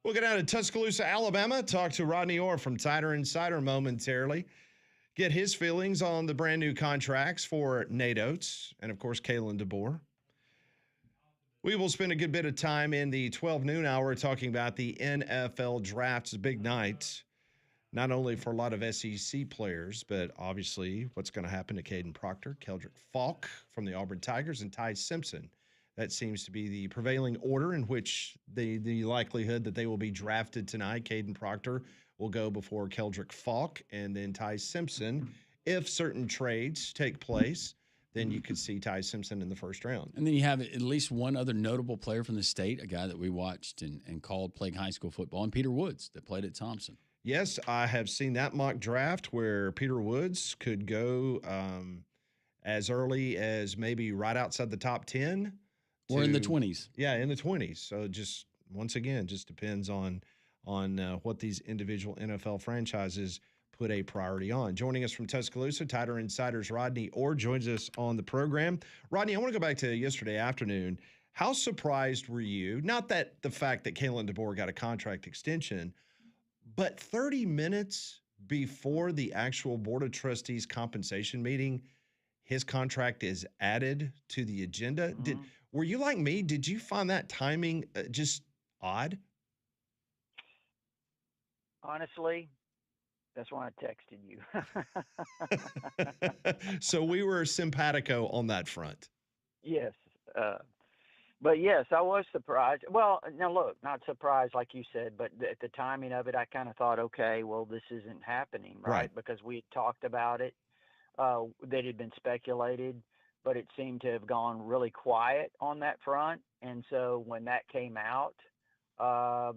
We'll get down to Tuscaloosa, Alabama, talk to Rodney Orr from Titer Insider momentarily, get his feelings on the brand new contracts for Nate Oates and, of course, Kalen DeBoer. We will spend a good bit of time in the 12 noon hour talking about the NFL draft. It's a big night, not only for a lot of SEC players, but obviously what's going to happen to Caden Proctor, Keldrick Falk from the Auburn Tigers, and Ty Simpson. That seems to be the prevailing order in which the likelihood that they will be drafted tonight. Caden Proctor will go before Keldrick Falk, and then Ty Simpson. If certain trades take place, then you could see Ty Simpson in the first round. And then you have at least one other notable player from the state, a guy that we watched and called playing high school football, and Peter Woods that played at Thompson. Yes, I have seen that mock draft where Peter Woods could go as early as maybe right outside the top 10. Or in the 20s. Yeah, in the 20s. So just, once again, just depends on what these individual NFL franchises put a priority on. Joining us from Tuscaloosa, Titer Insider's Rodney Orr joins us on the program. Rodney, I want to go back to yesterday afternoon. How surprised were you? Not that the fact that Kalen DeBoer got a contract extension, but 30 minutes before the actual Board of Trustees compensation meeting, his contract is added to the agenda. Were you like me? Did you find that timing just odd? Honestly, that's why I texted you. So we were simpatico on that front. Yes. But yes, I was surprised. Well, now look, not surprised like you said, but at the timing of it, I kind of thought, okay, well, this isn't happening, right? Because we had talked about it. That had been speculated, but it seemed to have gone really quiet on that front. And so when that came out, I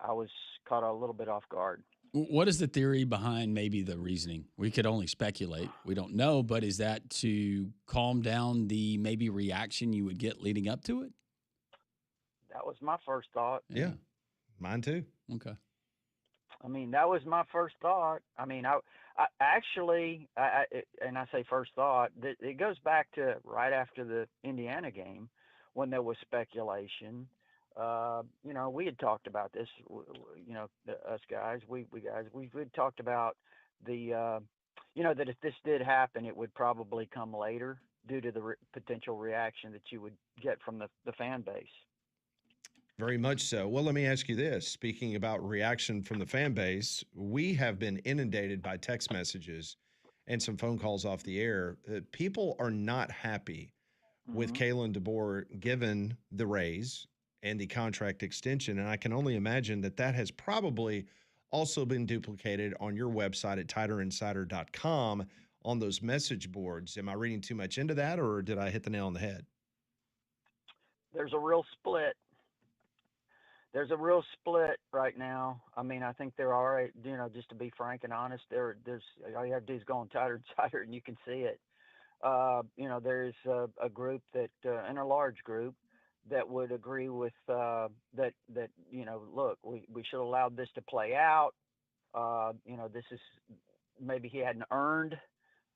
was caught a little bit off guard. What is the theory behind maybe the reasoning? We could only speculate. We don't know, but is that to calm down the maybe reaction you would get leading up to it? That was my first thought. Yeah, mine too. Okay. I mean, that was my first thought. I mean, I actually, and I say first thought, it goes back to right after the Indiana game when there was speculation. We had talked about this, us guys, we had talked about that if this did happen, it would probably come later due to the potential reaction that you would get from the fan base. Very much so. Well, let me ask you this. Speaking about reaction from the fan base, we have been inundated by text messages and some phone calls off the air. People are not happy with Kalen DeBoer given the raise and the contract extension. And I can only imagine that has probably also been duplicated on your website at TiterInsider.com on those message boards. Am I reading too much into that, or did I hit the nail on the head? There's a real split. There's a real split right now. I mean, I think there are, just to be frank and honest, there's all you have to do is go on Titer Insider and you can see it. There's a group and a large group that would agree with that, look, we should have allowed this to play out. This is, maybe he hadn't earned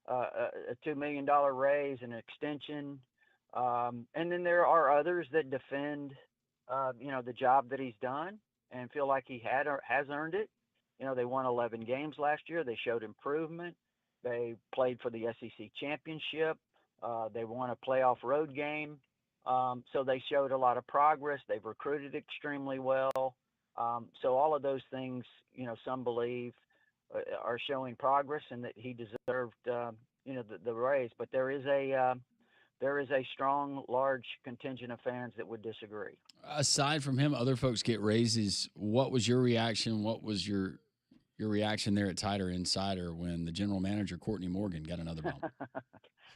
a $2 million raise and an extension. And then there are others that defend the job that he's done and feel like he has earned it. They won 11 games last year. They showed improvement. They played for the SEC championship. They won a playoff road game. So they showed a lot of progress. They've recruited extremely well. So all of those things, some believe are showing progress and that he deserved, the raise. But there is a strong, large contingent of fans that would disagree. Aside from him, other folks get raises. What was your reaction? What was your reaction there at Titer Insider when the general manager, Courtney Morgan, got another bump?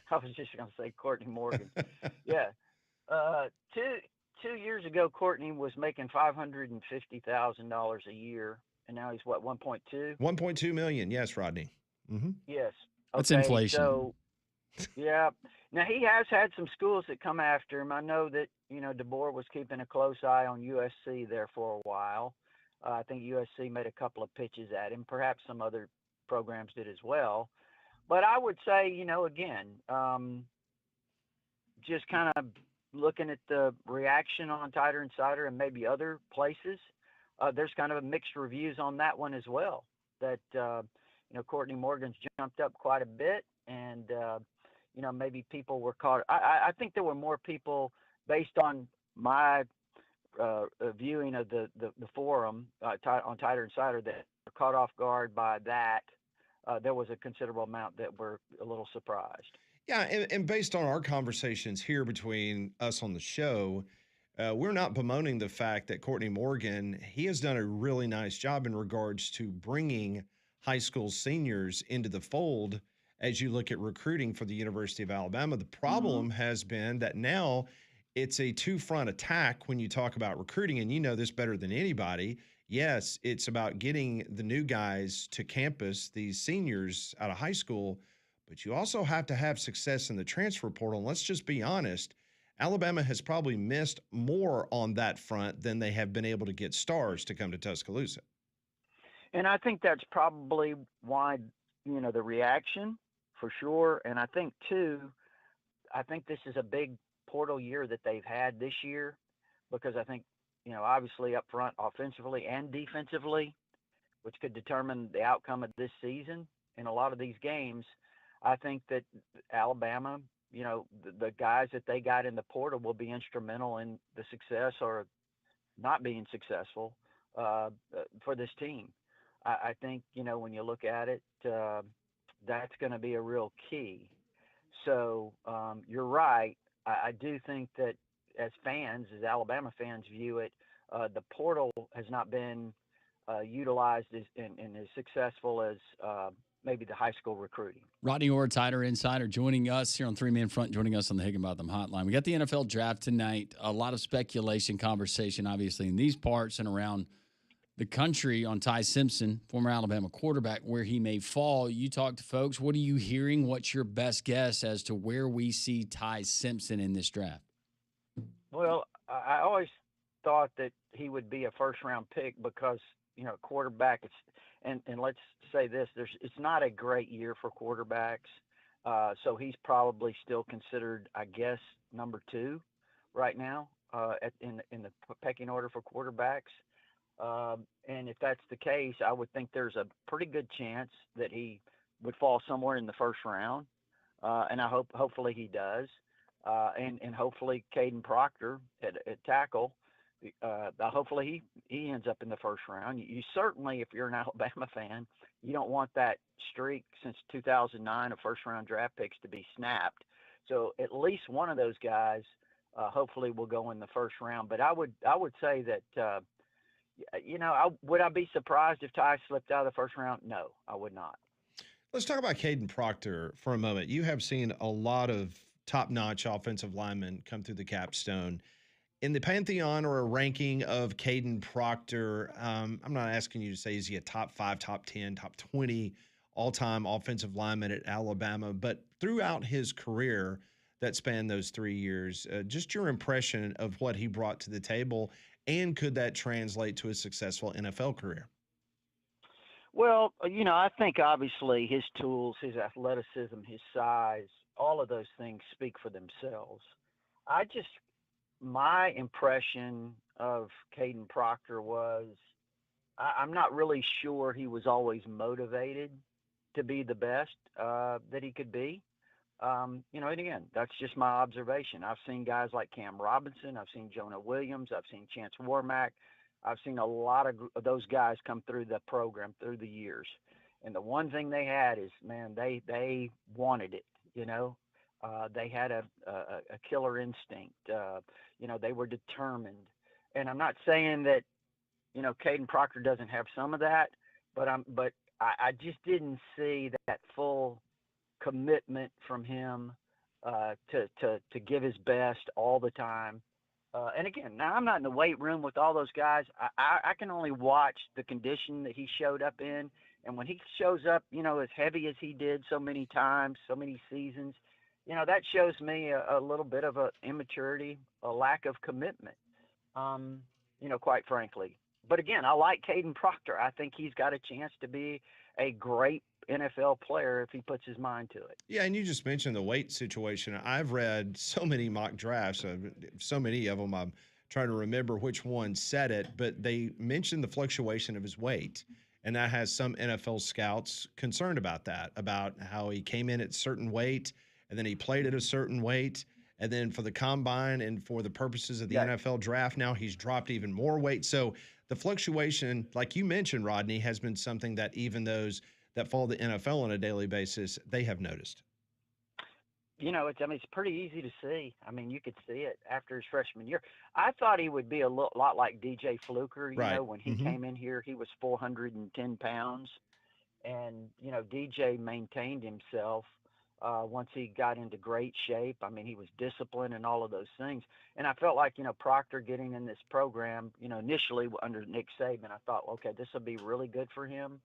I was just going to say Courtney Morgan. Yeah. 2 years ago, Courtney was making $550,000 a year, and now he's what, 1.2? 1.2 million. Yes, Rodney. Mm-hmm. Yes. That's inflation. So, yeah. Now, he has had some schools that come after him. I know that, DeBoer was keeping a close eye on USC there for a while. I think USC made a couple of pitches at him. Perhaps some other programs did as well. But I would say, again, just kind of looking at the reaction on Titer Insider and maybe other places, there's kind of mixed reviews on that one as well. That Courtney Morgan's jumped up quite a bit, and maybe people were caught. I think there were more people based on my viewing of the forum on Tighter Insider that were caught off guard by that. There was a considerable amount that were a little surprised. Yeah, and based on our conversations here between us on the show, we're not bemoaning the fact that Courtney Morgan, he has done a really nice job in regards to bringing high school seniors into the fold as you look at recruiting for the University of Alabama. The problem has been that now it's a two-front attack when you talk about recruiting, and you know this better than anybody. Yes, it's about getting the new guys to campus, these seniors out of high school, but you also have to have success in the transfer portal. And let's just be honest, Alabama has probably missed more on that front than they have been able to get stars to come to Tuscaloosa. And I think that's probably why, the reaction for sure. And I think too, this is a big portal year that they've had this year, because I think, obviously up front offensively and defensively, which could determine the outcome of this season in a lot of these games. I think that Alabama, the guys that they got in the portal will be instrumental in the success or not being successful for this team. I think, when you look at it, that's going to be a real key. So you're right. I do think that as fans, as Alabama fans view it, the portal has not been utilized and as successful as maybe the high school recruiting. Rodney Orr, Tighter Insider, joining us here on Three Man Front, joining us on the Higginbotham Hotline. We got the NFL draft tonight. A lot of speculation, conversation, obviously, in these parts and around the country on Ty Simpson, former Alabama quarterback, where he may fall. You talk to folks. What are you hearing? What's your best guess as to where we see Ty Simpson in this draft? Well, I always thought that he would be a first-round pick because, quarterback, and let's say this, it's not a great year for quarterbacks. So he's probably still considered, I guess, number 2 right now in the pecking order for quarterbacks. And if that's the case, I would think there's a pretty good chance that he would fall somewhere in the first round. And hopefully he does. And hopefully Caden Proctor at tackle, hopefully he ends up in the first round. You certainly, if you're an Alabama fan, you don't want that streak since 2009 of first-round draft picks to be snapped. So at least one of those guys hopefully will go in the first round. But I would say that, would I be surprised if Ty slipped out of the first round? No, I would not. Let's talk about Caden Proctor for a moment. You have seen a lot of top-notch offensive linemen come through the capstone. In the pantheon or a ranking of Caden Proctor, I'm not asking you to say is he a top 5, top 10, top 20 all-time offensive lineman at Alabama, but throughout his career that spanned those 3 years, just your impression of what he brought to the table, and could that translate to a successful NFL career? Well, I think obviously his tools, his athleticism, his size, all of those things speak for themselves. My impression of Caden Proctor was I'm not really sure he was always motivated to be the best that he could be. And again, that's just my observation. I've seen guys like Cam Robinson. I've seen Jonah Williams. I've seen Chance Warmack. I've seen a lot of those guys come through the program through the years. And the one thing they had is, man, they wanted it, They had a killer instinct. They were determined. And I'm not saying that, Caden Proctor doesn't have some of that, but I just didn't see that full commitment from him to give his best all the time. And again, now I'm not in the weight room with all those guys. I can only watch the condition that he showed up in. And when he shows up, as heavy as he did so many times, so many seasons, that shows me a little bit of a immaturity, a lack of commitment, quite frankly. But again, I like Caden Proctor. I think he's got a chance to be a great NFL player if he puts his mind to it. Yeah, and you just mentioned the weight situation. I've read so many mock drafts, so many of them I'm trying to remember which one said it, but they mentioned the fluctuation of his weight. And that has some NFL scouts concerned about that, about how he came in at a certain weight and then he played at a certain weight. And then for the combine and for the purposes of the NFL draft, now he's dropped even more weight. So the fluctuation, like you mentioned, Rodney, has been something that even those that follow the NFL on a daily basis, they have noticed. It's pretty easy to see. I mean, you could see it after his freshman year. I thought he would be a lot like DJ Fluker. Right. When he came in here, he was 410 pounds. And, DJ maintained himself once he got into great shape. I mean, he was disciplined and all of those things. And I felt like, Proctor getting in this program, initially under Nick Saban, I thought, okay, this will be really good for him.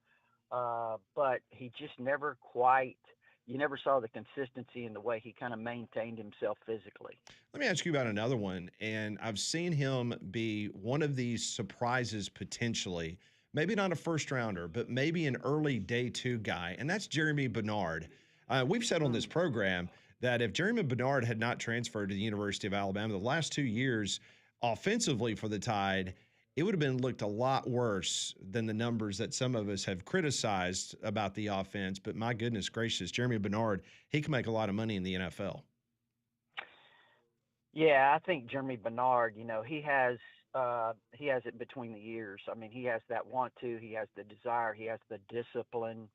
But he just never quite – you never saw the consistency in the way he kind of maintained himself physically. Let me ask you about another one. And I've seen him be one of these surprises potentially, maybe not a first rounder, but maybe an early day 2 guy. And that's Jeremy Bernard. We've said on this program that if Jeremy Bernard had not transferred to the University of Alabama the last 2 years offensively for the Tide, it would have been looked a lot worse than the numbers that some of us have criticized about the offense. But my goodness gracious, Jeremy Bernard, he can make a lot of money in the NFL. Yeah, I think Jeremy Bernard, he has it between the ears. I mean, he has that want to, he has the desire, he has the discipline.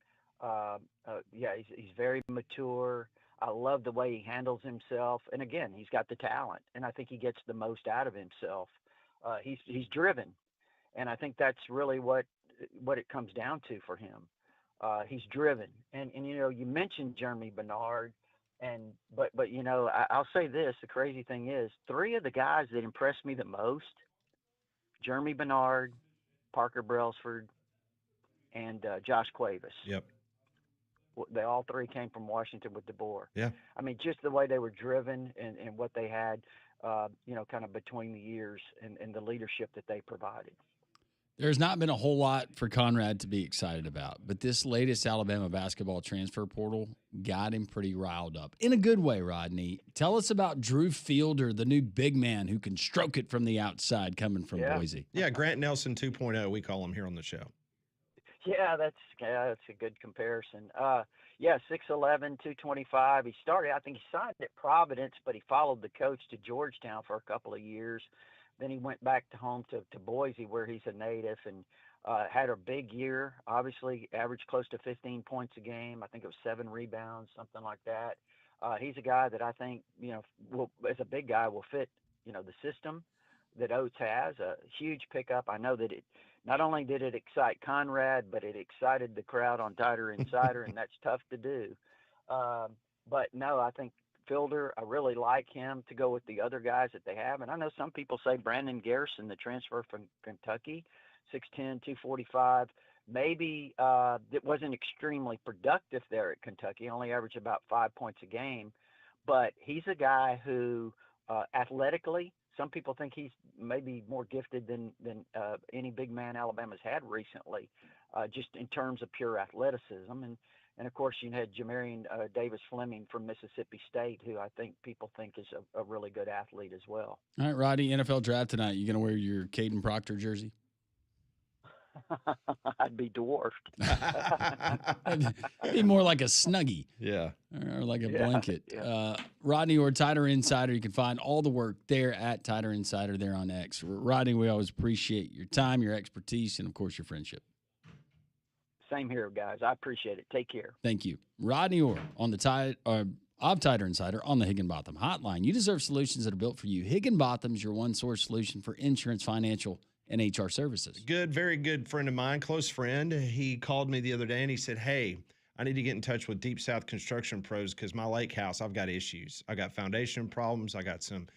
He's very mature. I love the way he handles himself. And again, he's got the talent, and I think he gets the most out of himself. He's driven, and I think that's really what it comes down to for him. He's driven, and you mentioned Jeremy Bernard, but I'll say this: the crazy thing is, 3 of the guys that impressed me the most, Jeremy Bernard, Parker Brailsford, and Josh Cuevas. Yep. They all 3 came from Washington with DeBoer. Yeah. I mean, just the way they were driven and what they had. Kind of between the years and the leadership that they provided. There's not been a whole lot for Conrad to be excited about, but this latest Alabama basketball transfer portal got him pretty riled up. In a good way, Rodney. Tell us about Drew Fielder, the new big man who can stroke it from the outside coming from Boise. Yeah, Grant Nelson 2.0, we call him here on the show. Yeah, that's a good comparison. 6'11", 225. He started, I think he signed at Providence, but he followed the coach to Georgetown for a couple of years. Then he went back to home to Boise, where he's a native, and had a big year. Obviously, averaged close to 15 points a game. I think it was 7 rebounds, something like that. He's a guy that I think, as a big guy, will fit, the system that Oates has. A huge pickup. I know that not only did it excite Conrad, but it excited the crowd on Tighter Insider, and that's tough to do. But no, I think Fielder, I really like him to go with the other guys that they have. And I know some people say Brandon Garrison, the transfer from Kentucky, 6'10", 245. Maybe it wasn't extremely productive there at Kentucky, only averaged about 5 points a game. But he's a guy who athletically, some people think he's maybe more gifted than any big man Alabama's had recently, just in terms of pure athleticism. And of course, you had Jamarian Davis Fleming from Mississippi State, who I think people think is a really good athlete as well. All right, Roddy, NFL draft tonight. You going to wear your Caden Proctor jersey? I'd be dwarfed. It'd be more like a Snuggie. Yeah. Or like a blanket. Yeah. Rodney Orr, Tighter Insider. You can find all the work there at Tighter Insider there on X. Rodney, we always appreciate your time, your expertise, and, of course, your friendship. Same here, guys. I appreciate it. Take care. Thank you. Rodney Orr on the of Tighter Insider on the Higginbotham Hotline. You deserve solutions that are built for you. Higginbotham's your one-source solution for insurance, financial, and HR services. Good, very good friend of mine, close friend. He called me the other day and he said, hey, I need to get in touch with Deep South Construction Pros because my lake house, I've got issues. I got foundation problems. I got some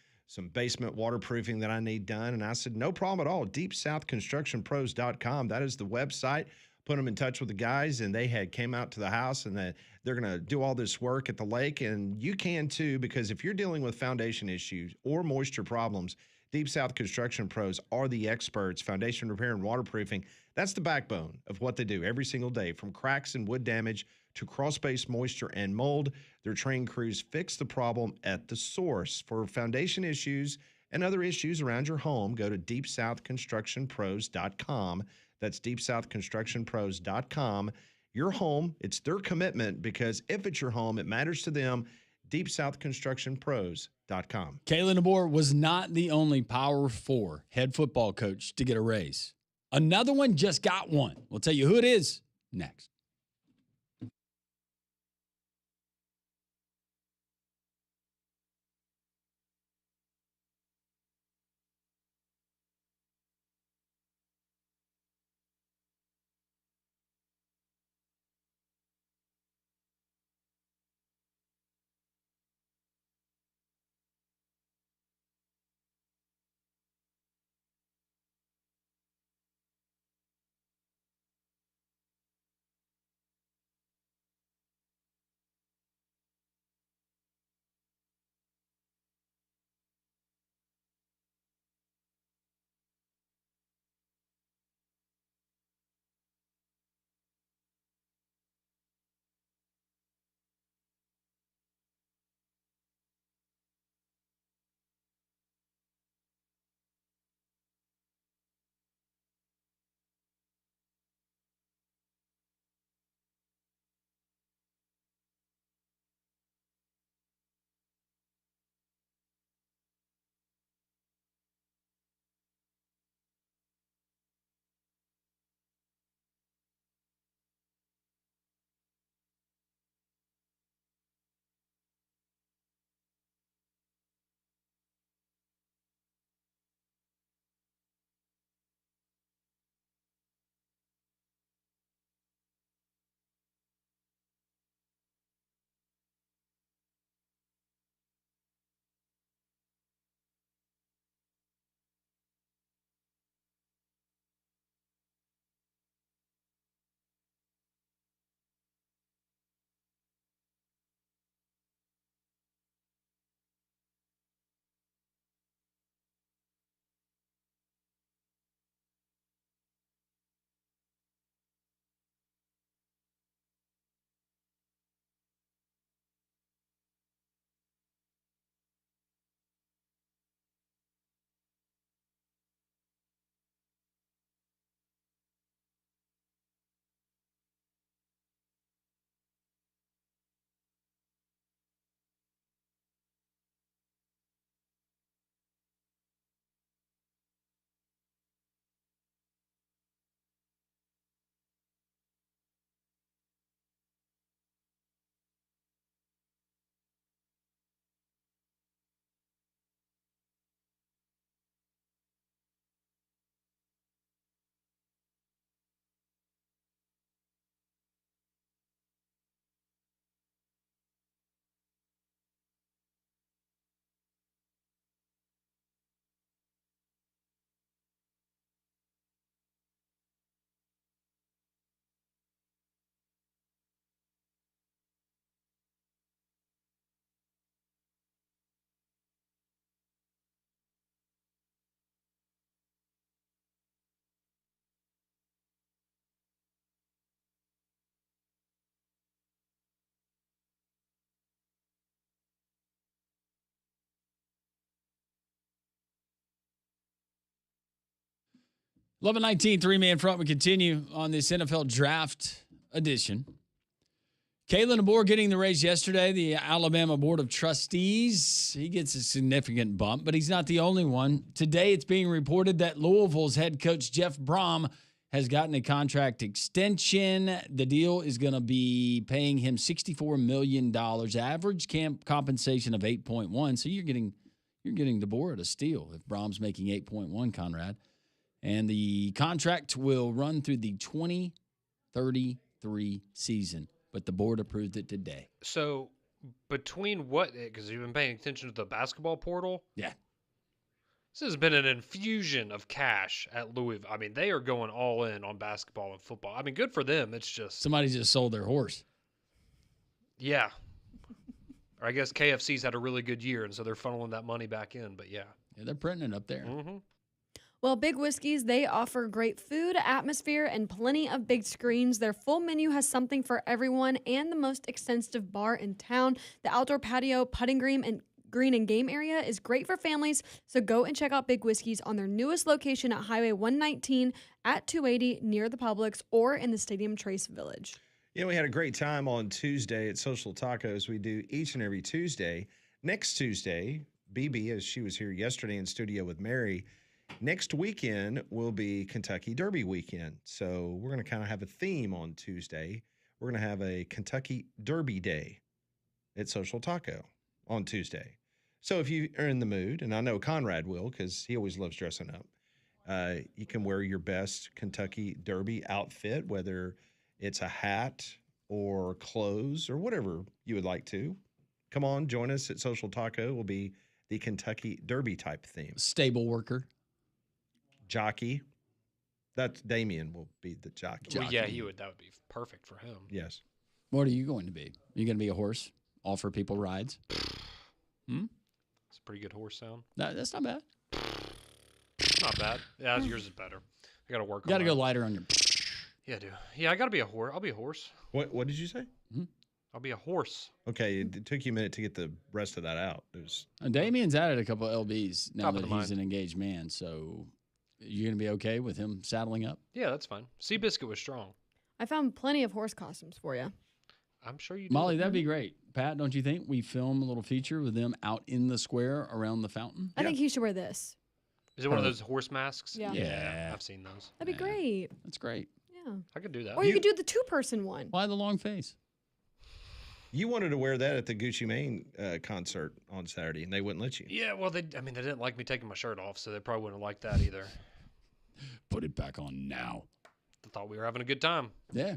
basement waterproofing that I need done. And I said, no problem at all. DeepSouthConstructionPros.com. That is the website. Put them in touch with the guys, and they came out to the house, and they're going to do all this work at the lake. And you can too, because if you're dealing with foundation issues or moisture problems, Deep South Construction Pros are the experts. Foundation repair and waterproofing, that's the backbone of what they do every single day. From cracks and wood damage to crawl-space moisture and mold, their trained crews fix the problem at the source. For foundation issues and other issues around your home, go to deepsouthconstructionpros.com. That's deepsouthconstructionpros.com. Your home, it's their commitment, because if it's your home, it matters to them. deepsouthconstructionpros.com. Kalen DeBoer was not the only Power 4 head football coach to get a raise. Another one just got one. We'll tell you who it is next. Eleven 19, three-man front. We continue on this NFL draft edition. Kalen DeBoer getting the raise yesterday. The Alabama Board of Trustees, he gets a significant bump, but he's not the only one. Today, it's being reported that Louisville's head coach, Jeff Brom, has gotten a contract extension. The deal is going to be paying him $64 million, average camp compensation of 8.1. So you're getting DeBoer at a steal if Brom's making 8.1, Conrad. And the contract will run through the 2033 season, but the board approved it today. So between what, because you've been paying attention to the basketball portal? Yeah. This has been an infusion of cash at Louisville. I mean, they are going all in on basketball and football. I mean, good for them. It's just... Somebody just sold their horse. Yeah. Or I guess KFC's had a really good year, and so they're funneling that money back in, but yeah. Yeah, they're printing it up there. Mm-hmm. Well, Big Whiskeys, they offer great food, atmosphere, and plenty of big screens. Their full menu has something for everyone and the most extensive bar in town. The outdoor patio, putting green, and green and game area is great for families, so go and check out Big Whiskey's on their newest location at Highway 119 at 280 near the Publix or in the Stadium Trace Village. Yeah, we had a great time on Tuesday at Social Tacos. We do each and every Tuesday. Next Tuesday, BB, as she was here yesterday in studio with Mary, next weekend will be Kentucky Derby weekend. So we're going to kind of have a theme on Tuesday. We're going to have a Kentucky Derby Day at Social Taco on Tuesday. So if you are in the mood, and I know Conrad will because he always loves dressing up, you can wear your best Kentucky Derby outfit, whether it's a hat or clothes or whatever you would like to. Come on, join us at Social Taco. Will be the Kentucky Derby type theme. Stable worker. Jockey. That's Damien will be the jockey. Well, yeah, he would. That would be perfect for him. Yes. What are you going to be? Are you going to be a horse? Offer people rides? It's a pretty good horse sound. No, that's not bad. Not bad. Yeah, yours is better. I got to work on Got to go that. lighter on your. Yeah, dude. Yeah, I got to be a horse. I'll be a horse. What did you say? I'll be a horse. Okay, it took you a minute to get the rest of that out. It was Damien's added a couple of LBs now Top of that the he's mind. an engaged man. So you're going to be okay with him saddling up? Yeah, that's fine. Seabiscuit was strong. I found plenty of horse costumes for you. I'm sure you did. Molly, that'd be great. Pat, don't you think we film a little feature with them out in the square around the fountain? I think he should wear this. Is it one of those horse masks? Yeah. Yeah. I've seen those. That'd be Yeah. great. That's great. Yeah. I could do that. Or you could do the two-person one. Why the long face? you wanted to wear that at the Gucci Mane concert on Saturday, and they wouldn't let you. Yeah, well, they didn't like me taking my shirt off, so they probably wouldn't have liked that either. Put it back on now. I thought we were having a good time. Yeah.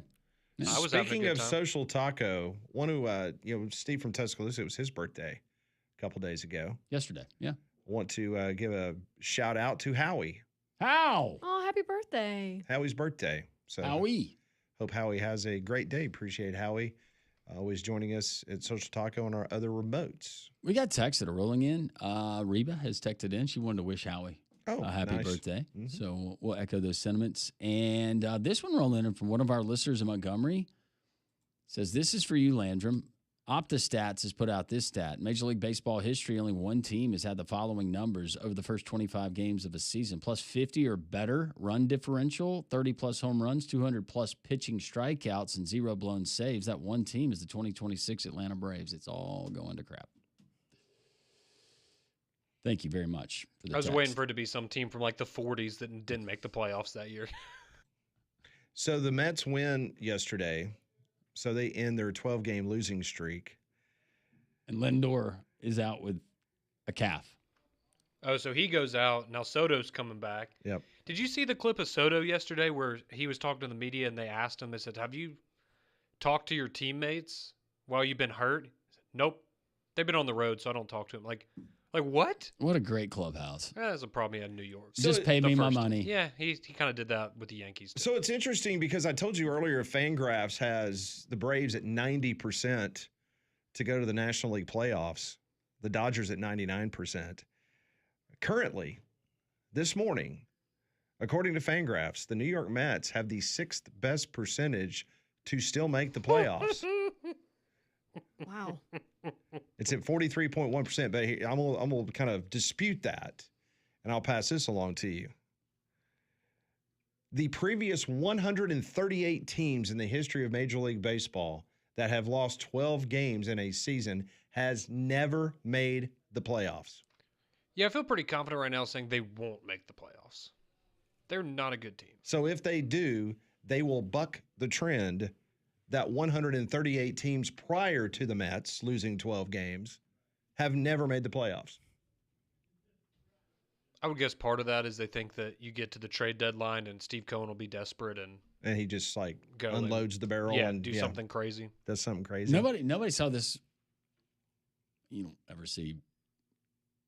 I was having a Speaking good of time. Social Taco, one who, Steve from Tuscaloosa, it was his birthday a couple days ago. Yesterday. Yeah. I want to give a shout out to Howie. How? Oh, happy birthday. Howie's birthday. So Howie. hope Howie has a great day. Appreciate Howie always joining us at Social Taco and our other remotes. We got texts that are rolling in. Reba has texted in. She wanted to wish Howie Oh, a happy nice. birthday. Mhm. So we'll echo those sentiments. And this one rolling in from one of our listeners in Montgomery says, "This is for you, Landrum. OptaStats has put out this stat. Major League Baseball history, only one team has had the following numbers over the first 25 games of a season. Plus 50 or better run differential, 30-plus home runs, 200-plus pitching strikeouts, and 0 blown saves. That one team is the 2026 Atlanta Braves. It's all going to crap." Thank you very much for the I was text. waiting for it to be some team from like the 40s that didn't make the playoffs that year. So the Mets win yesterday. So they end their 12-game losing streak. And Lindor is out with a calf. Oh, so he goes out. Now Soto's coming back. Yep. Did you see the clip of Soto yesterday where he was talking to the media and they asked him, they said, "Have you talked to your teammates while you've been hurt?" He said, "Nope. They've been on the road, so I don't talk to them." Like what? What a great clubhouse. That's a problem he had in New York. Just pay The me my first- money. Yeah, he kind of did that with the Yankees. Too. So it's interesting because I told you earlier, Fangraphs has the Braves at 90% to go to the National League playoffs, the Dodgers at 99%. Currently, this morning, according to Fangraphs, the New York Mets have the 6th best percentage to still make the playoffs. Wow. It's at 43.1%, but I'm going to kind of dispute that, and I'll pass this along to you. The previous 138 teams in the history of Major League Baseball that have lost 12 games in a season has never made the playoffs. Yeah, I feel pretty confident right now saying they won't make the playoffs. They're not a good team. So if they do, they will buck the trend that 138 teams prior to the Mets losing 12 games have never made the playoffs. I would guess part of that is they think that you get to the trade deadline and Steve Cohen will be desperate and And he just like Go and- unloads the barrel and do something crazy. does something crazy. Nobody saw this. You don't ever see,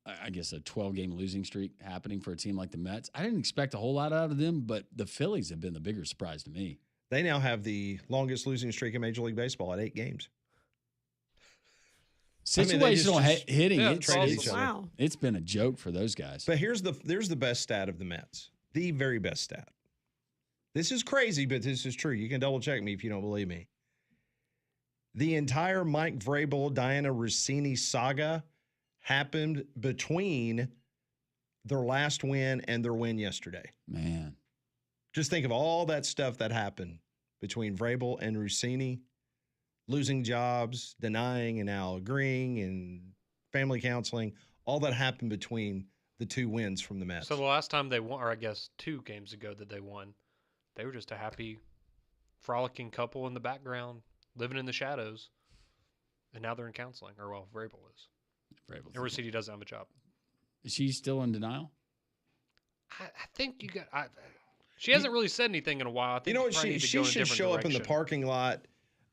I guess, a 12-game losing streak happening for a team like the Mets. I didn't expect a whole lot out of them, but the Phillies have been the bigger surprise to me. They now have the longest losing streak in Major League Baseball at 8 games. I mean, they Situational just hitting, Yeah, it's, traded it's, each other. Wow. it's been a joke for those guys. But here's the best stat of the Mets. The very best stat. This is crazy, but this is true. You can double check me if you don't believe me. The entire Mike Vrabel, Diana Rossini saga happened between their last win and their win yesterday. Man. Just think of all that stuff that happened between Vrabel and Russini, losing jobs, denying and now agreeing, and family counseling. All that happened between the two wins from the Mets. So the last time they won, or I guess 2 games ago that they won, they were just a happy, frolicking couple in the background, living in the shadows. And now they're in counseling, or well, Vrabel is. And Russini doesn't have a job. Is she still in denial? I think you got. She hasn't really said anything in a while. I think You know what? probably She need to go in a should different show up in the direction. parking lot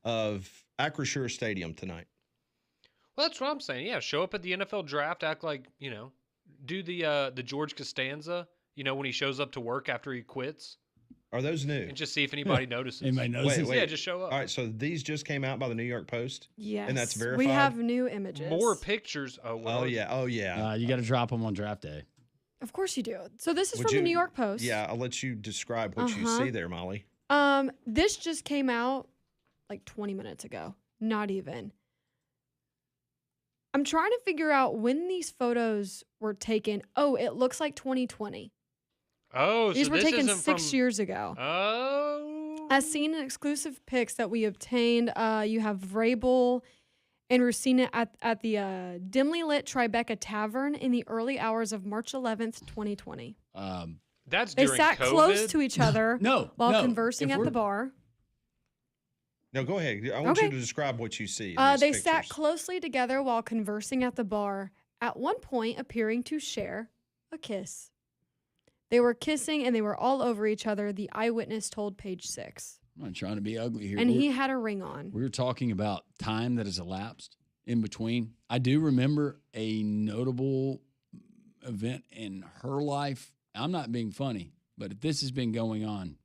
of Acrisure Stadium tonight. Well, that's what I'm saying. Yeah, show up at the NFL draft, act like, do the George Costanza, when he shows up to work after he quits, Are those new? and just see if anybody notices. Anybody notices? Wait. Yeah, just show up. All right, so these just came out by the New York Post? Yes. And that's verified? We have new images. More pictures. Oh, Oh, yeah. You got to drop them on draft day. Of course you do. So this is Would from the you- New York Post. Yeah, I'll let you describe what you Uh-huh. see there, Molly. This just came out like 20 minutes ago. Not even. I'm trying to figure out when these photos were taken. Oh, it looks like 2020. Oh, These so were this taken isn't 6 from... years ago. Oh. As seen in exclusive pics that we obtained, you have Vrabel and Russini at the dimly lit Tribeca Tavern in the early hours of March 11th, 2020. That's They during sat COVID? close to each other while conversing If at we're- the bar. No, go ahead. I want you Okay. to describe what you see. In They these sat pictures. closely together while conversing at the bar, at one point appearing to share a kiss. They were kissing and they were all over each other, the eyewitness told Page 6. I'm not trying to be ugly here. And he had a ring on. We were talking about time that has elapsed in between. I do remember a notable event in her life. I'm not being funny, but if this has been going on,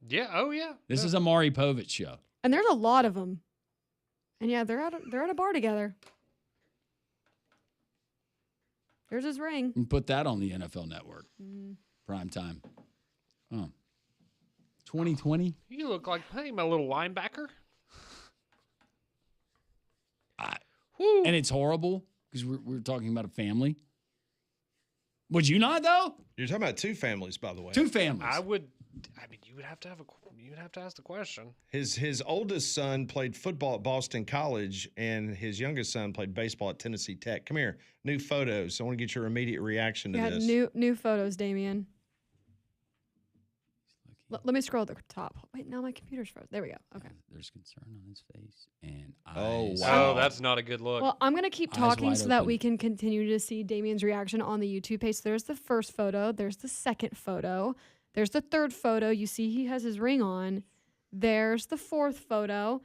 Yeah. Oh, yeah. this is a Maury Povich show. And there's a lot of them. And yeah, they're at a bar together. There's his ring. And put that on the NFL Network. Prime time. 2020. You look like, hey, my little linebacker. Woo. And it's horrible because we're talking about a family. Would you not, though? You're talking about two families, by the way. Two families. You would have to ask the question. His oldest son played football at Boston College, and his youngest son played baseball at Tennessee Tech. Come here, new photos. I want to get your immediate reaction to Yeah, this. new photos, Damien. Let me scroll to the top. Wait, now my computer's frozen. There we go. Okay. There's concern on his face and Oh, eyes. wow. Oh, that's not a good look. Well, I'm going to keep Eyes talking wide so that open. we can continue to see Damien's reaction on the YouTube page. So there's the first photo. There's the second photo. There's the third photo. You see he has his ring on. There's the fourth photo.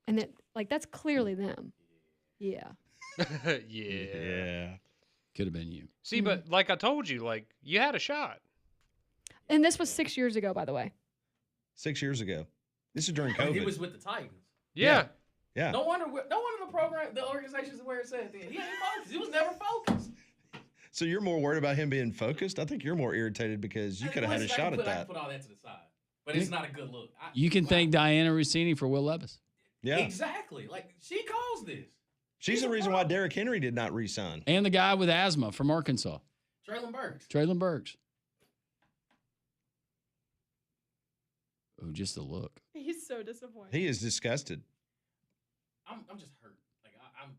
And that's clearly them. Yeah. Yeah. Could have been you. See, but like I told you, you had a shot. And this was 6 years ago, by the way. 6 years ago. This is during He COVID. was with the Titans. Yeah. Yeah. No wonder the program, the organization's where it said then. He ain't focused. He was never focused. So you're more worried about him being focused? I think you're more irritated because you could have had a Listen, shot I at can that. put all that to the side. But it's not a good look. You can thank Diana Rossini for Will Levis. Yeah. Exactly. She caused this. She's the reason why Derrick Henry did not re-sign. And the guy with asthma from Arkansas, Traylon Burks. Traylon Burks. Oh, just the look. He's so disappointed. He is disgusted. I'm just hurt. I'm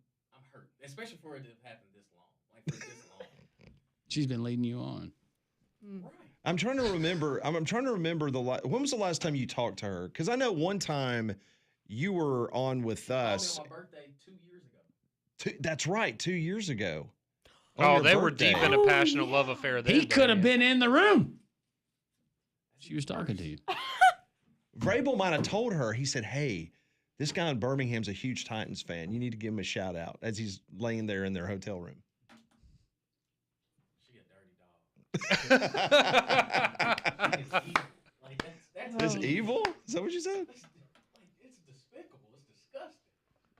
hurt, especially for it to have happened this long. For this long. She's been leading you on. Right. I'm trying to remember. I'm trying to remember when was the last time you talked to her? Because I know one time you were on with us. On my birthday 2 years ago. That's right, 2 years ago. On Oh, your they were birthday. deep in a passionate love affair then. He could have Damien. been in the room. She was talking to you. Vrabel might have told her. He said, "Hey, this guy in Birmingham's a huge Titans fan. You need to give him a shout out," as he's laying there in their hotel room. She a dirty dog. It's evil. It's evil? Is that what you said? It's despicable. It's disgusting.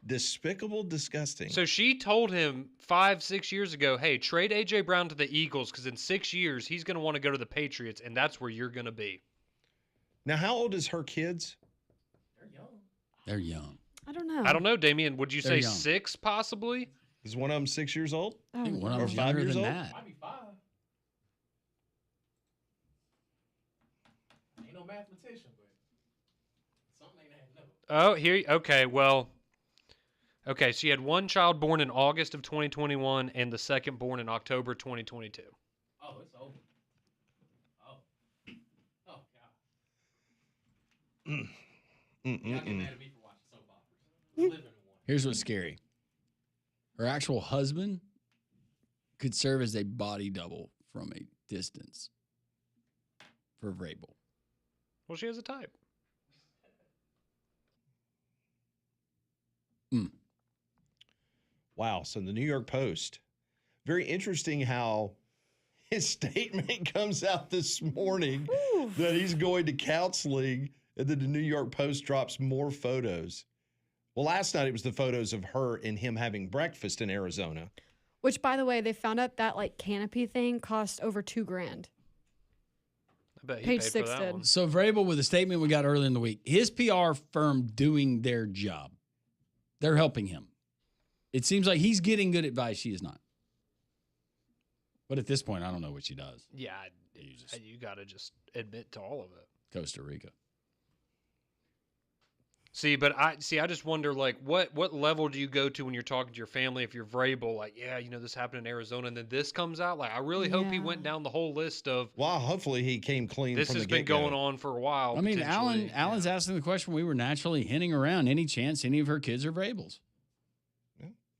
Despicable, disgusting. So she told him 5-6 years ago, hey, trade A.J. Brown to the Eagles because in 6 years he's going to want to go to the Patriots, and that's where you're going to be. Now, how old is her kids? They're young. They're young. I don't know. I don't know, Damien. Would you They're say young. 6 possibly? Is one of them 6 years old? Oh, I think one of Or them's 5 younger years than old? that. Might be 5. Ain't no mathematician, but something ain't adding up. Oh, here. Okay, well. Okay, so you had one child born in August of 2021 and the second born in October 2022. Oh, it's over. Oh. Oh, God. Y'all get mad at me for watching soap operas. I live in one. Here's what's scary. Her actual husband could serve as a body double from a distance for Vrabel. Well, she has a type. Wow. So the New York Post. Very interesting how his statement comes out this morning that he's going to counseling, and then the New York Post drops more photos. Well, last night it was the photos of her and him having breakfast in Arizona. Which, by the way, they found out that like canopy thing cost over $2,000. I bet he Page paid 6 for that did. one. So Vrabel, with a statement we got earlier in the week, his PR firm doing their job. They're helping him. It seems like he's getting good advice. She is not. But at this point, I don't know what she does. Yeah, just- you got to just admit to all of it. Costa Rica. See, but I just wonder, like, what level do you go to when you're talking to your family? If you're Vrabel, like, yeah, you know, this happened in Arizona, and then this comes out. Like, I really hope he Yeah. went down the whole list of Well, hopefully he came clean this from has the been get-go. going on for a while. I mean, potentially. Alan's asking the question we were naturally hinting around. Any chance any of her kids are Vrabels?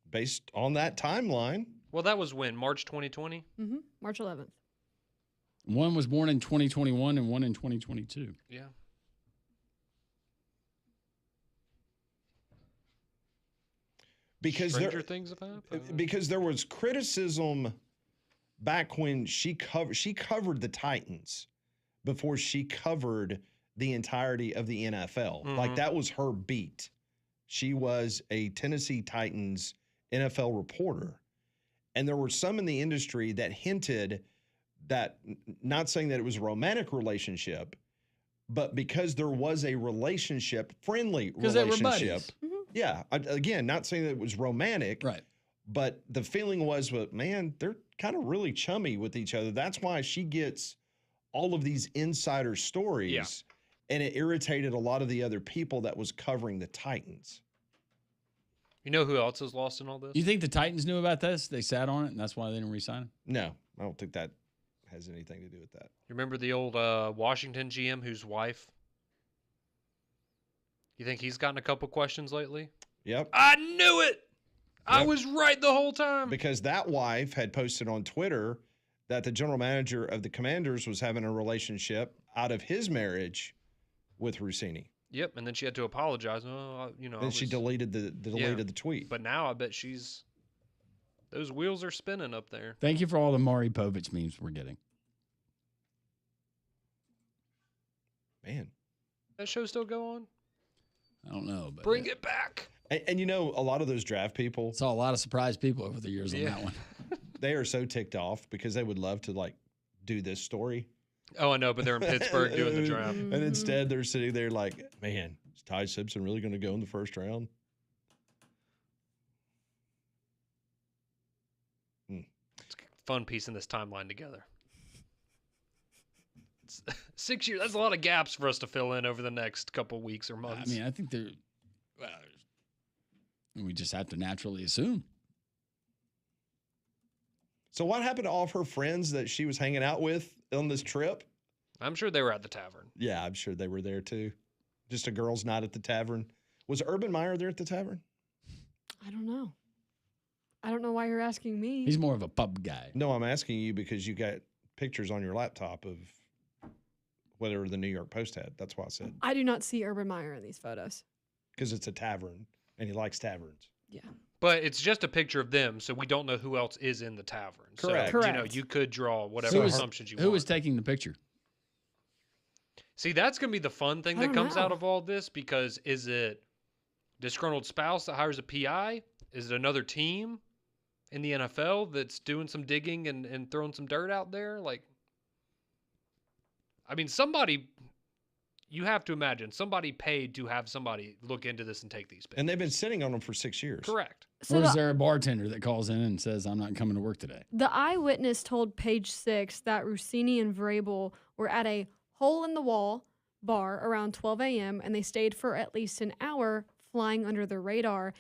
Based on that timeline. Well, that was when March 2020. March 11th. One was born in 2021 and one in 2022. Yeah. Because Stranger things have happened. because there was criticism back when she covered the Titans before she covered the entirety of the NFL. Like Mhm. that was her beat. She was a Tennessee Titans NFL reporter. And there were some in the industry that hinted that, not saying that it was a romantic relationship, but because there was a relationship, friendly Because they were relationship. buddies. Yeah. Again, not saying that it was romantic, Right. but the feeling was, well, man, they're kind of really chummy with each other. That's why she gets all of these insider stories. Yeah. And it irritated a lot of the other people that was covering the Titans. You know who else is lost in all this? You think the Titans knew about this? They sat on it, and that's why they didn't re-sign him? No, I don't think that has anything to do with that. You remember the old Washington GM whose wife? You think he's gotten a couple questions lately? Yep. I knew it. I Yep. was right the whole time. Because that wife had posted on Twitter that the general manager of the Commanders was having a relationship out of his marriage with Russini. Yep, and then she had to apologize. Oh, you know. Then she deleted the tweet. But now I bet those wheels are spinning up there. Thank you for all the Maury Povich memes we're getting. Man. That show still go on? I don't know, but Bring it back. And you know, a lot of those draft people, saw a lot of surprised people over the years on Yeah. that one. they are so ticked off because they would love to like do this story. Oh, I know, but they're in Pittsburgh doing the draft. And instead they're sitting there like, man, is Ty Simpson really going to go in the first round? It's fun piecing this timeline together. It's 6 years. That's a lot of gaps for us to fill in over the next couple weeks or I months. mean, I think they're. Well, we just have to naturally assume. So what happened to all of her friends that she was hanging out with on this trip? I'm sure they were at the tavern. Yeah, I'm sure they were there too. Just a girls' night at the tavern. Was Urban Meyer there at the tavern? I don't know. I don't know why you're asking me. He's more of a pub guy. No, I'm asking you because you got pictures on your laptop of whatever the New York Post had. That's why I said. I do not see Urban Meyer in these photos. Because it's a tavern and he likes taverns. Yeah. But it's just a picture of them, so we don't know who else is in the tavern. Correct. So, you know, Correct. you could draw whatever Who was- assumptions you Who want. was taking the picture? See, that's going to be the fun thing I that don't comes out know. of all this, because is it disgruntled spouse that hires a PI? Is it another team in the NFL that's doing some digging and throwing some dirt out there? Like, I mean, somebody, you have to imagine somebody paid to have somebody look into this and take these pictures. And they've been sitting on them for 6 years. Correct. So or is there a bartender that calls in and says, I'm not coming to work today? the eyewitness told Page 6 that Russini and Vrabel were at a hole-in-the-wall bar around 12 a.m., and they stayed for at least an hour flying under the radar.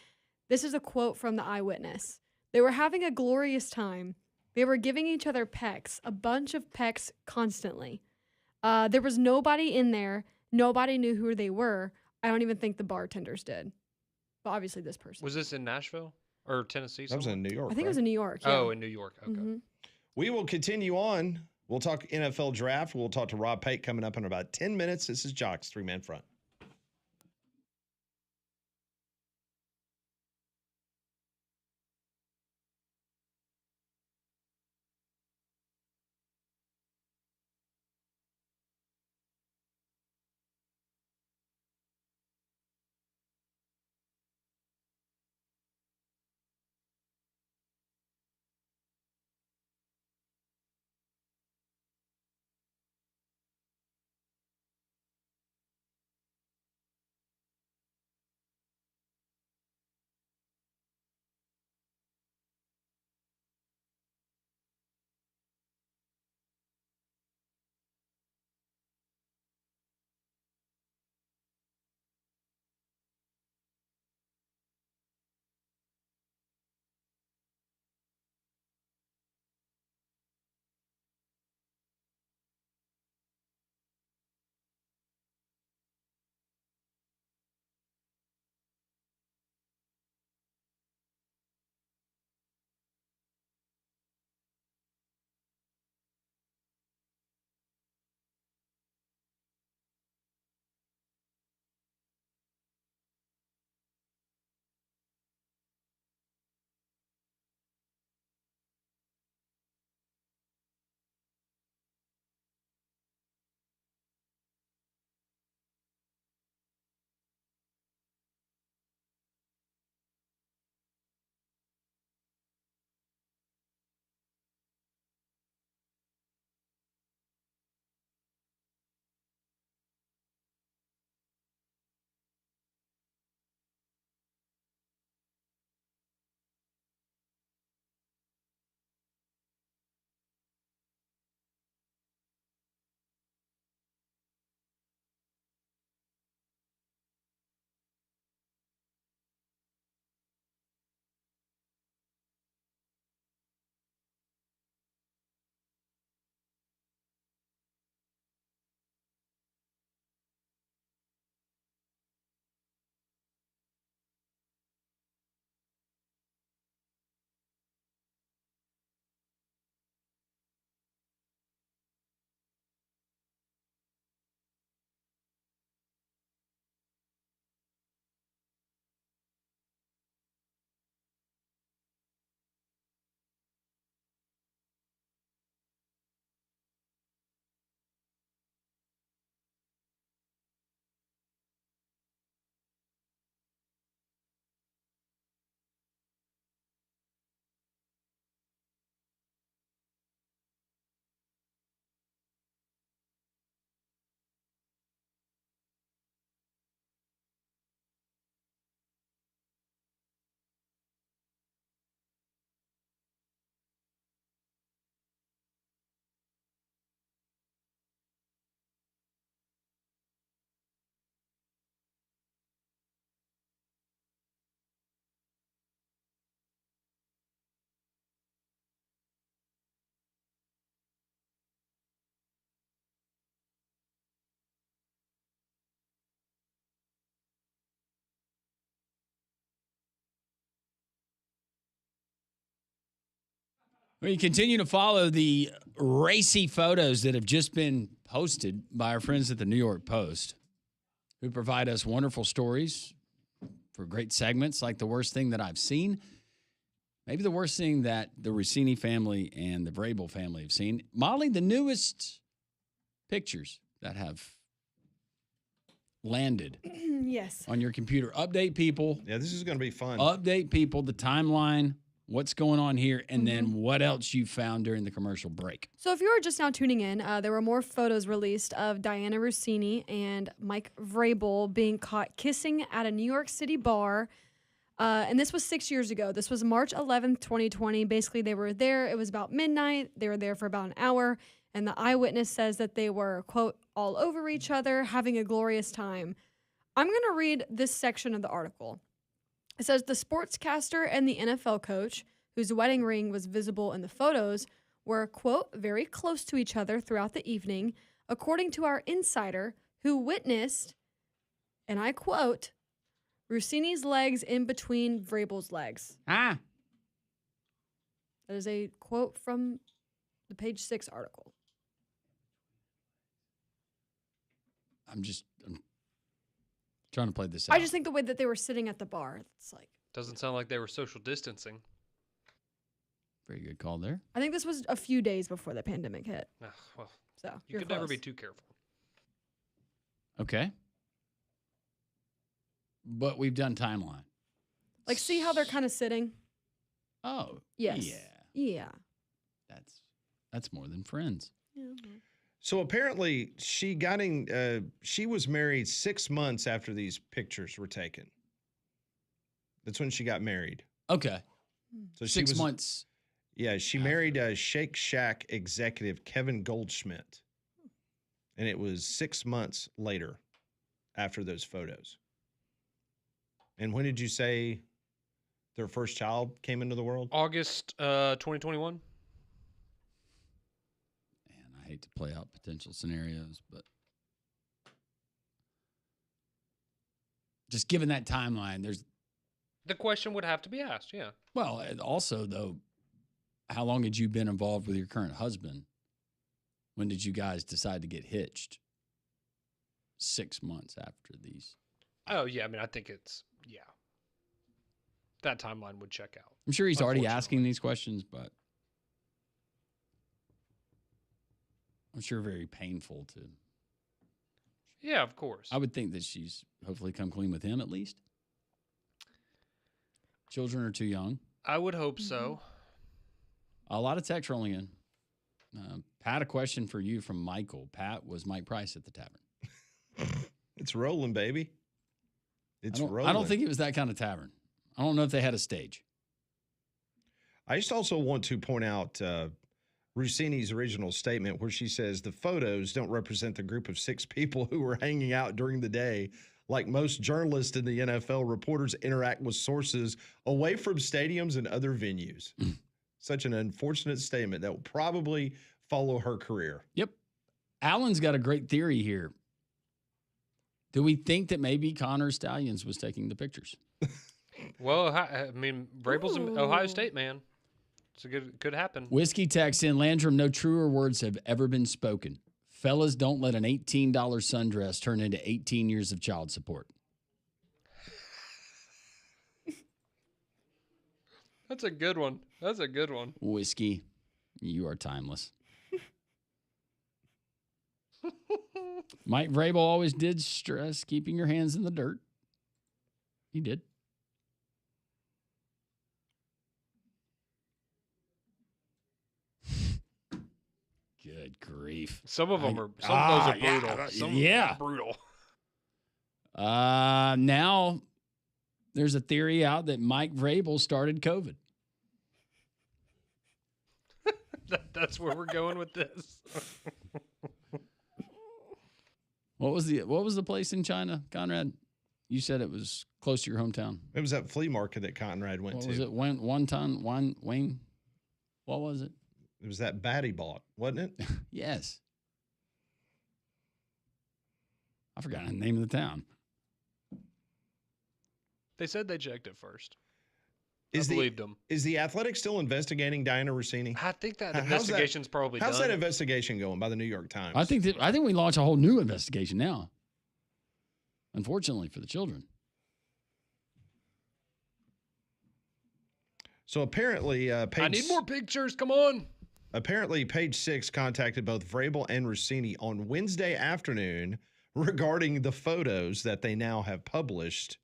This is a quote from the eyewitness. They were having a glorious time. They were giving each other pecks, a bunch of pecks constantly. There was nobody in there. Nobody knew who they were. I don't even think the bartenders did. But obviously this person. Was this in Nashville or Tennessee? That was in New York. I think it was right? in New York. Yeah. Oh, in New York. Okay. Mhm. We will continue on. We'll talk NFL draft. We'll talk to Rob Pate coming up in about 10 minutes. This is Jock's 3-Man Front. We continue to follow the racy photos that have just been posted by our friends at the New York Post, who provide us wonderful stories for great segments like The Worst Thing That I've Seen. Maybe the worst thing that the Russini family and the Vrabel family have seen. Molly, the newest pictures that have landed Yes. on your computer. Update people. Yeah, this is going to be fun. Update people, the timeline. What's going on here? And then what else you found during the commercial break? So if you are just now tuning in, there were more photos released of Diana Russini and Mike Vrabel being caught kissing at a New York City bar. And this was 6 years ago. This was March 11th, 2020. Basically, they were there. It was about midnight. They were there for about an hour. And the eyewitness says that they were, quote, all over each other, having a glorious time. I'm going to read this section of the article. It says the sportscaster and the NFL coach, whose wedding ring was visible in the photos, were, quote, very close to each other throughout the evening, according to our insider, who witnessed, and I quote, Russini's legs in between Vrabel's legs. Ah. That is a quote from the Page 6 article. I'm trying to play this out. I just think the way that they were sitting at the bar, it's like. Doesn't sound like they were social distancing. Very good call there. I think this was a few days before the pandemic hit. Well, So you you're could never close. be too careful. Okay. But we've done timeline. Like, see how they're kind of sitting? Oh. Yes. Yeah. Yeah. That's more than friends. Yeah. So apparently she was married 6 months after these pictures were taken. That's when she got married. Okay. So she 6 was, months. Yeah, she married Shake Shack executive Kevin Goldschmidt. And it was 6 months later after those photos. And when did you say their first child came into the world? August 2021. And I hate to play out potential scenarios, but just given that timeline, The question would have to be asked, yeah. well, and also though, how long had you been involved with your current husband? When did you guys decide to get hitched? 6 months after these. Oh, yeah, I mean, I think it's, yeah. That timeline would check out. I'm sure he's already Unfortunately. asking these questions, but I'm sure very painful to. Yeah, of course. I would think that she's hopefully come clean with him at least. Children are too young. I would hope so. A lot of text rolling in. Pat, a question for you from Michael. Pat, was Mike Price at the tavern? It's rolling, baby. It's rolling. I don't think it was that kind of tavern. I don't know if they had a stage. I just also want to point out Russini's original statement where she says the photos don't represent the group of 6 people who were hanging out during the day. Like most journalists in the NFL, reporters interact with sources away from stadiums and other venues. Such an unfortunate statement that will probably follow her career. Yep. Alan's got a great theory here. Do we think that maybe Connor Stallions was taking the pictures? Well, I mean, Vrabel's an Ohio Ooh. State man. It's could happen. Whiskey texts in, Landrum, no truer words have ever been spoken. Fellas, don't let an $18 sundress turn into 18 years of child support. That's a good one. That's a good one. Whiskey, you are timeless. Mike Vrabel always did stress keeping your hands in the dirt. He did. Good grief. Some of them are. Some of those are brutal. yeah, Some yeah. are brutal. Now there's a theory out that Mike Vrabel started COVID. That's where we're going with this. What was the place in China, Conrad? You said it was close to your hometown. It was that flea market that Conrad went What to. was it? Wayne? What was it? It was that Batty bought, wasn't it? Yes. I forgot the name of the town. They said they checked it first. Is I believed them. Is the Athletic still investigating Diana Russini? I think that How's that- investigation's probably How's done. that investigation going by the New York Times? I think we launch a whole new investigation now. Unfortunately for the children. So apparently, I need more pictures. Come on. Apparently, Page 6 contacted both Vrabel and Russini on Wednesday afternoon regarding the photos that they now have published.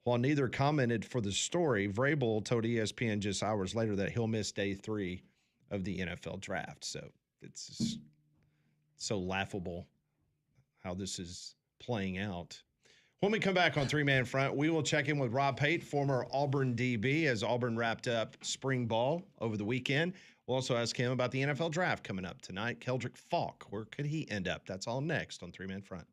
While neither commented for the story, Vrabel told ESPN just hours later that he'll miss day 3 of the NFL draft. So it's just so laughable how this is playing out. When we come back on Three Man Front, we will check in with Rob Pate, former Auburn DB, as Auburn wrapped up spring ball over the weekend. We'll also ask him about the NFL draft coming up tonight. Keldrick Falk, where could he end up? That's all next on Three Man Front.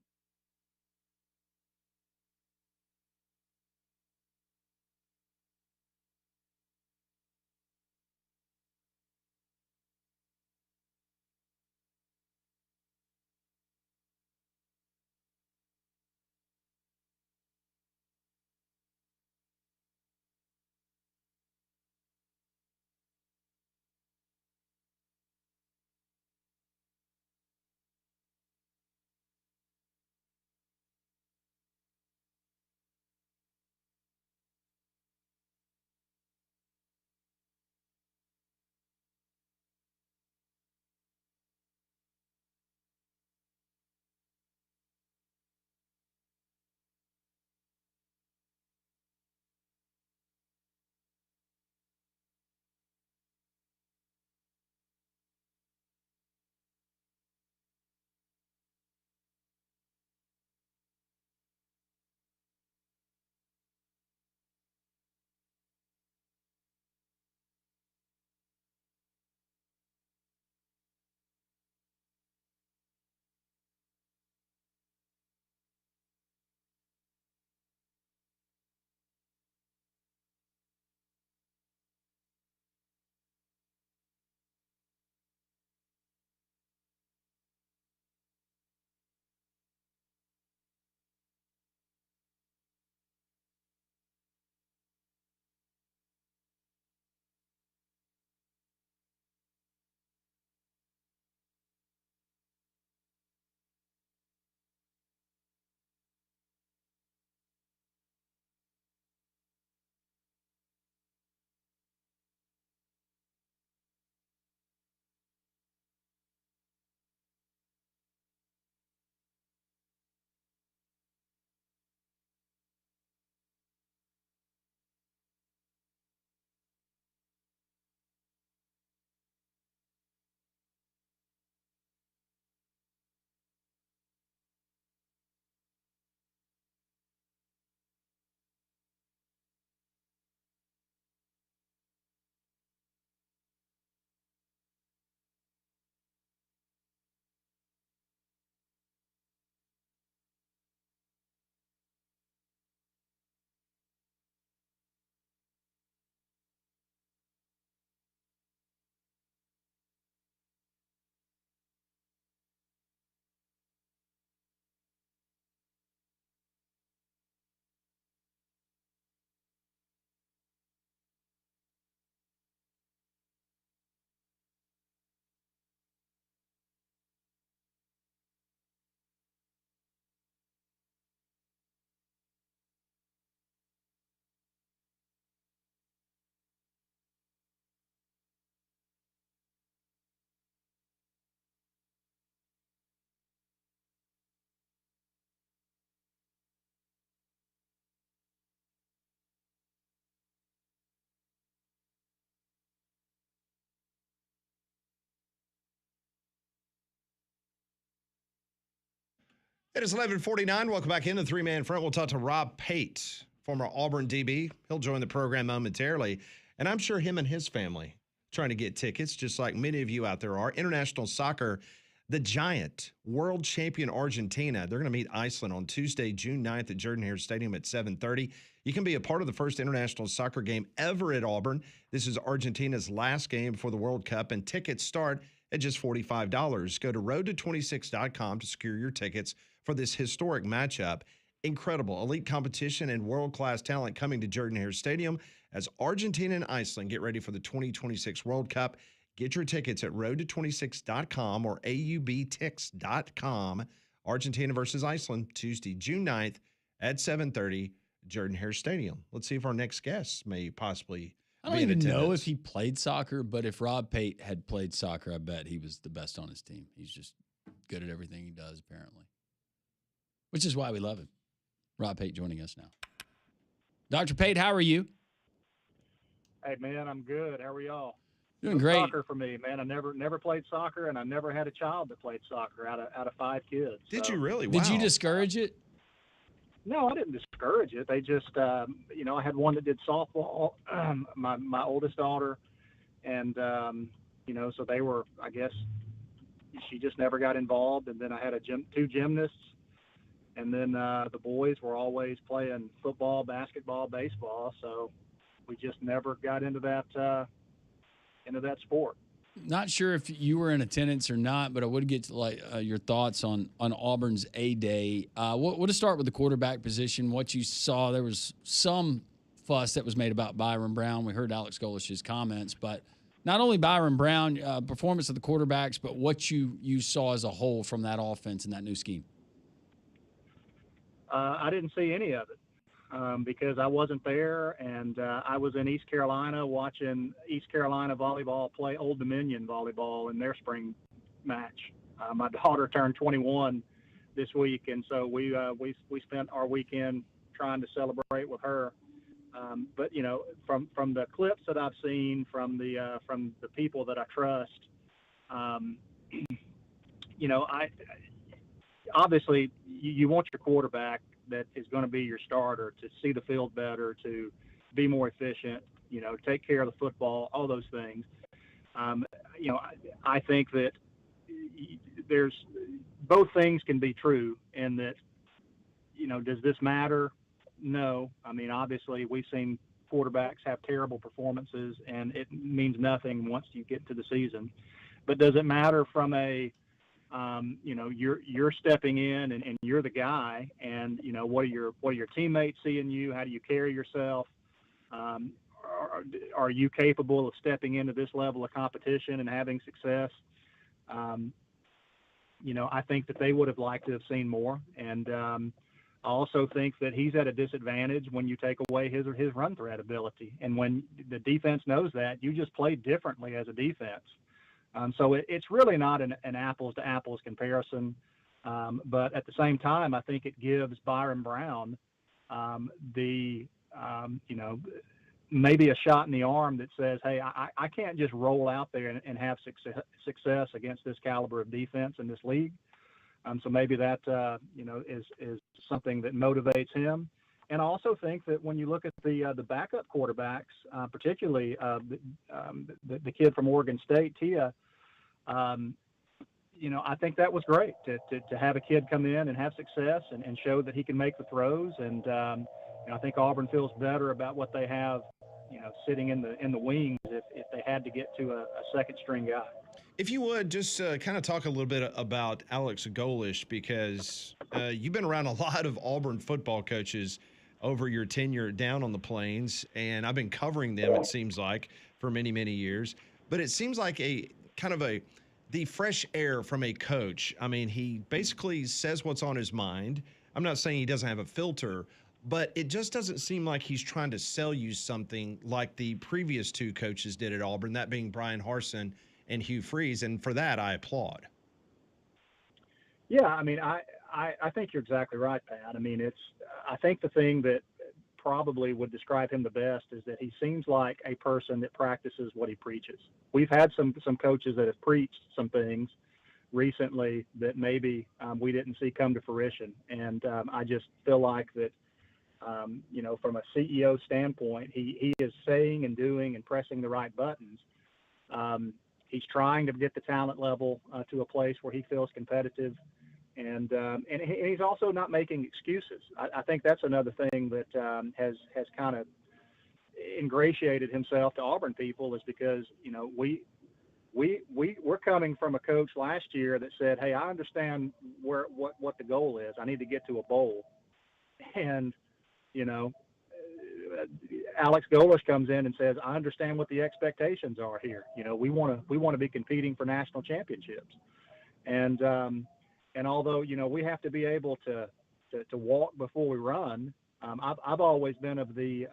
It is 11:49. Welcome back into Three Man Front. We'll talk to Rob Pate, former Auburn DB. He'll join the program momentarily. And I'm sure him and his family trying to get tickets, just like many of you out there are. International soccer, the giant world champion Argentina. They're going to meet Iceland on Tuesday, June 9th at Jordan-Hare Stadium at 7:30. You can be a part of the first international soccer game ever at Auburn. This is Argentina's last game before the World Cup, and tickets start at just $45. Go to roadto26.com to secure your tickets for this historic matchup. Incredible elite competition and world-class talent coming to Jordan-Hare Stadium as Argentina and Iceland get ready for the 2026 World Cup. Get your tickets at roadto26.com or aubtix.com. Argentina versus Iceland, Tuesday, June 9th at 7:30, Jordan-Hare Stadium. Let's see if our next guest may possibly I don't be in even know attendance. if he played soccer, but if Rob Pate had played soccer, I bet he was the best on his team. He's just good at everything he does, apparently, which is why we love him. Rob Pate joining us now. Dr. Pate, how are you? Hey man, I'm good. How are y'all? Doing No great. soccer for me, man. I never played soccer, and I never had a child that played soccer out of 5 kids. Did So, you really? Did you Wow. discourage it? No, I didn't discourage it. They just, I had one that did softball, my oldest daughter, and so they were. I guess she just never got involved. And then I had two gymnasts, and then the boys were always playing football, basketball, baseball. So we just never got into that sport. Not sure if you were in attendance or not, but I would get your thoughts on Auburn's A-Day. We'll just start with the quarterback position. What you saw, there was some fuss that was made about Byron Brown. We heard Alex Golish's comments, but not only Byron Brown, performance of the quarterbacks, but what you saw as a whole from that offense and that new scheme. I didn't see any of it. Because I wasn't there, and I was in East Carolina watching East Carolina volleyball play Old Dominion volleyball in their spring match. My daughter turned 21 this week, and so we spent our weekend trying to celebrate with her. But from the clips that I've seen from the people that I trust, I obviously you want your quarterback that is going to be your starter to see the field better, to be more efficient, take care of the football, all those things. I think that there's both things can be true, and that, does this matter? No. I mean, obviously we've seen quarterbacks have terrible performances, and it means nothing once you get to the season. But does it matter from a you're stepping in and you're the guy, and what are your teammates seeing you? How do you carry yourself? Are you capable of stepping into this level of competition and having success? I think that they would have liked to have seen more, and I also think that he's at a disadvantage when you take away his run threat ability, and when the defense knows that, you just play differently as a defense. So it's really not an apples to apples comparison. But at the same time, I think it gives Byron Brown maybe a shot in the arm that says, hey, I can't just roll out there and have success against this caliber of defense in this league. So maybe that, is something that motivates him. And I also think that when you look at the backup quarterbacks, particularly the kid from Oregon State, Tia, I think that was great to have a kid come in and have success and show that he can make the throws. And I think Auburn feels better about what they have, sitting in the wings if they had to get to a second string guy. If you would, just kind of talk a little bit about Alex Golish, because you've been around a lot of Auburn football coaches over your tenure down on the Plains, and I've been covering them, it seems like, for many, many years. But it seems like the fresh air from a coach. I mean, he basically says what's on his mind. I'm not saying he doesn't have a filter, but it just doesn't seem like he's trying to sell you something like the previous two coaches did at Auburn, that being Brian Harsin and Hugh Freeze. And for that, I applaud. Yeah, I mean, I think you're exactly right, Pat. I mean, I think the thing that probably would describe him the best is that he seems like a person that practices what he preaches. We've had some coaches that have preached some things recently that maybe we didn't see come to fruition. And I just feel like that, from a CEO standpoint, he is saying and doing and pressing the right buttons. He's trying to get the talent level to a place where he feels competitive. And he's also not making excuses. I think that's another thing that has kind of ingratiated himself to Auburn people, is because we're coming from a coach last year that said, hey, I understand what the goal is. I need to get to a bowl. And Alex Golish comes in and says, I understand what the expectations are here. We want to be competing for national championships. And although, we have to be able to walk before we run, I've always been of the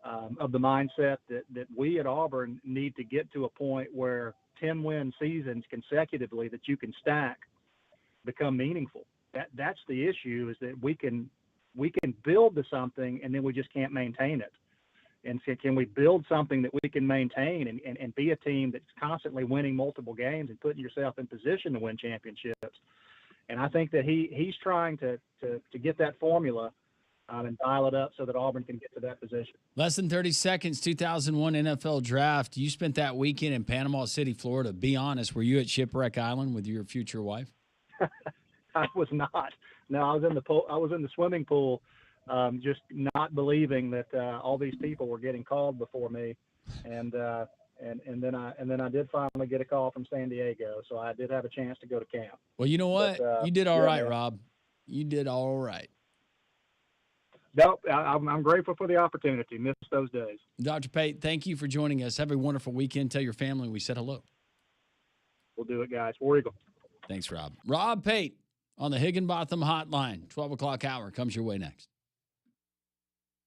mindset that we at Auburn need to get to a point where 10-win seasons consecutively that you can stack become meaningful. That's the issue, is that we can we can build to something, and then we just can't maintain it. And so can we build something that we can maintain and be a team that's constantly winning multiple games and putting yourself in position to win championships? And I think that he's trying to get that formula and dial it up so that Auburn can get to that position. Less than 30 seconds, 2001 NFL Draft. You spent that weekend in Panama City, Florida. Be honest, were you at Shipwreck Island with your future wife? I was not. No, I was in the pool. I was in the swimming pool, just not believing that all these people were getting called before me, and then I did finally get a call from San Diego, so I did have a chance to go to camp. Well, you know what? But, you did all yeah, right, man. Rob. You did all right. Nope, I'm grateful for the opportunity. Missed those days. Dr. Pate, thank you for joining us. Have a wonderful weekend. Tell your family we said hello. We'll do it, guys. War Eagle. Thanks, Rob. Rob Pate on the Higginbotham Hotline. 12 o'clock hour comes your way next.